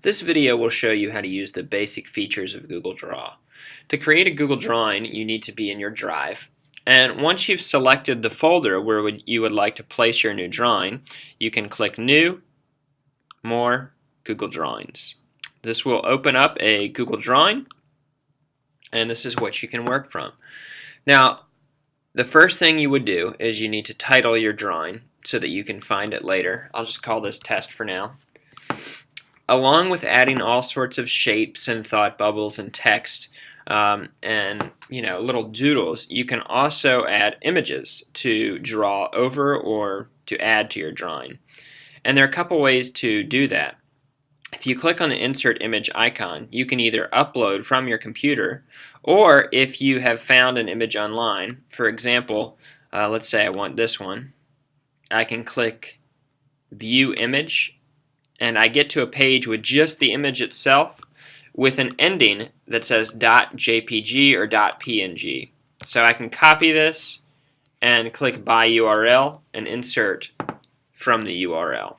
This video will show you how to use the basic features of Google Draw. To create a Google Drawing, you need to be in your Drive. And once you've selected the folder where you would like to place your new drawing, you can click New, More, Google Drawings. This will open up a Google Drawing, and this is what you can work from. Now, the first thing you would do is you need to title your drawing so that you can find it later. I'll just call this Test for now. Along with adding all sorts of shapes and thought bubbles and text and little doodles, you can also add images to draw over or to add to your drawing. And there are a couple ways to do that. If you click on the Insert Image icon, you can either upload from your computer, or if you have found an image online, for example, let's say I want this one, I can click View Image, and I get to a page with just the image itself with an ending that says .jpg or .png. So I can copy this and click By URL and insert from the URL.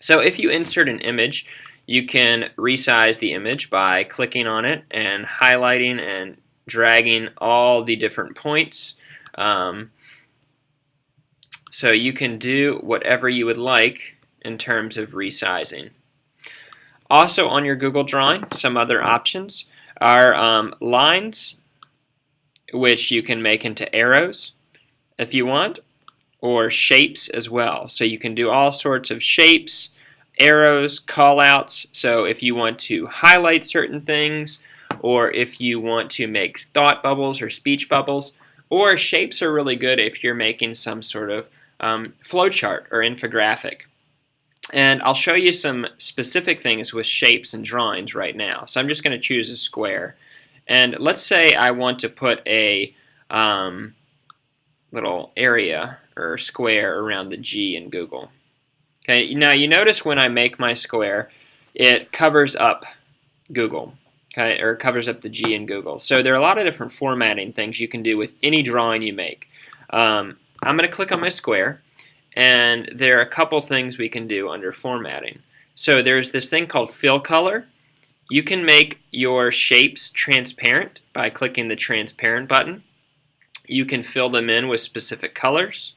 So if you insert an image, you can resize the image by clicking on it and highlighting and dragging all the different points. So you can do whatever you would like in terms of resizing. Also on your Google Drawing, some other options are lines, which you can make into arrows if you want, or shapes as well. So you can do all sorts of shapes, arrows, callouts. So if you want to highlight certain things, or if you want to make thought bubbles or speech bubbles, or shapes are really good if you're making some sort of flowchart or infographic. And I'll show you some specific things with shapes and drawings right now. So I'm just going to choose a square. And let's say I want to put a little area or square around the G in Google. Okay, now you notice when I make my square, it covers up Google, okay, or covers up the G in Google. So there are a lot of different formatting things you can do with any drawing you make. I'm going to click on my square, and there are a couple things we can do under formatting. So there's this thing called fill color. You can make your shapes transparent by clicking the transparent button. You can fill them in with specific colors.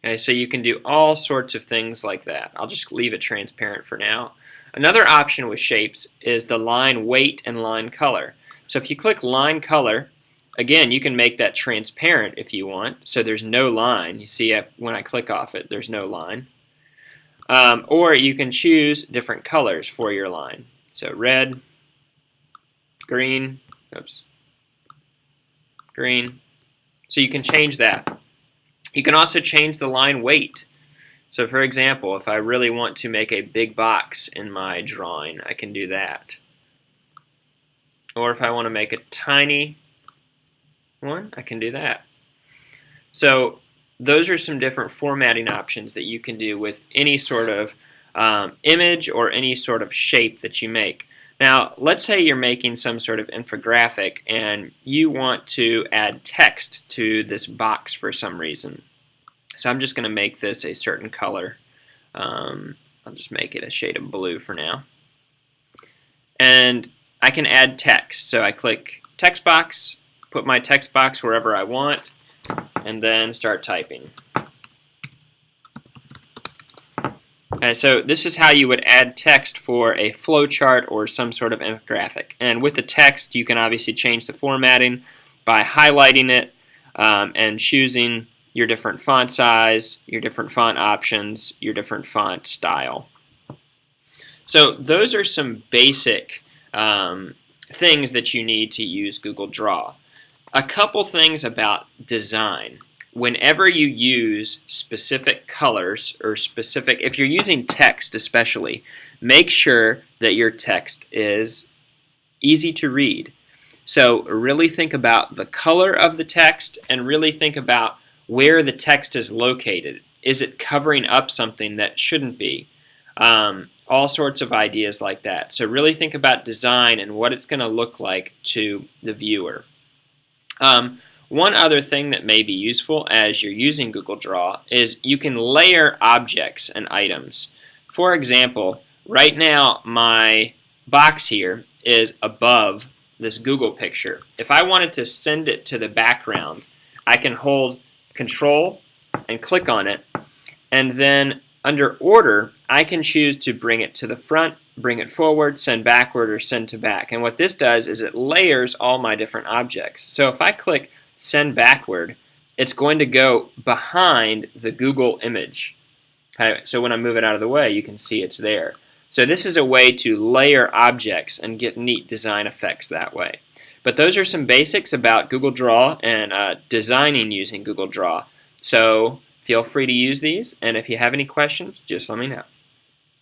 Okay, so you can do all sorts of things like that. I'll just leave it transparent for now. Another option with shapes is the line weight and line color. So if you click line color, again, you can make that transparent if you want, so there's no line. You see when I click off it, there's no line. Or you can choose different colors for your line. So red, green, green. So you can change that. You can also change the line weight. So for example, if I really want to make a big box in my drawing, I can do that. Or if I want to make a tiny one, I can do that. So those are some different formatting options that you can do with any sort of image or any sort of shape that you make. Now, let's say you're making some sort of infographic and you want to add text to this box for some reason. So I'm just going to make this a certain color. I'll just make it a shade of blue for now. And I can add text. So I click text box, put my text box wherever I want, and then start typing. Okay, so this is how you would add text for a flowchart or some sort of infographic. And with the text, you can obviously change the formatting by highlighting it and choosing your different font size, your different font options, your different font style. So those are some basic things that you need to use Google Draw. A couple things about design. Whenever you use specific colors or specific, if you're using text especially, make sure that your text is easy to read. So really think about the color of the text and really think about where the text is located. Is it covering up something that shouldn't be? All sorts of ideas like that. So really think about design and what it's going to look like to the viewer. One other thing that may be useful as you're using Google Draw is you can layer objects and items. For example, right now my box here is above this Google picture. If I wanted to send it to the background, I can hold Control and click on it, and then under Order, I can choose to bring it to the front, bring it forward, send backward, or send to back. And what this does is it layers all my different objects. So if I click Send Backward, it's going to go behind the Google image. Okay, so when I move it out of the way, you can see it's there. So this is a way to layer objects and get neat design effects that way. But those are some basics about Google Draw and designing using Google Draw. So feel free to use these, and if you have any questions, just let me know.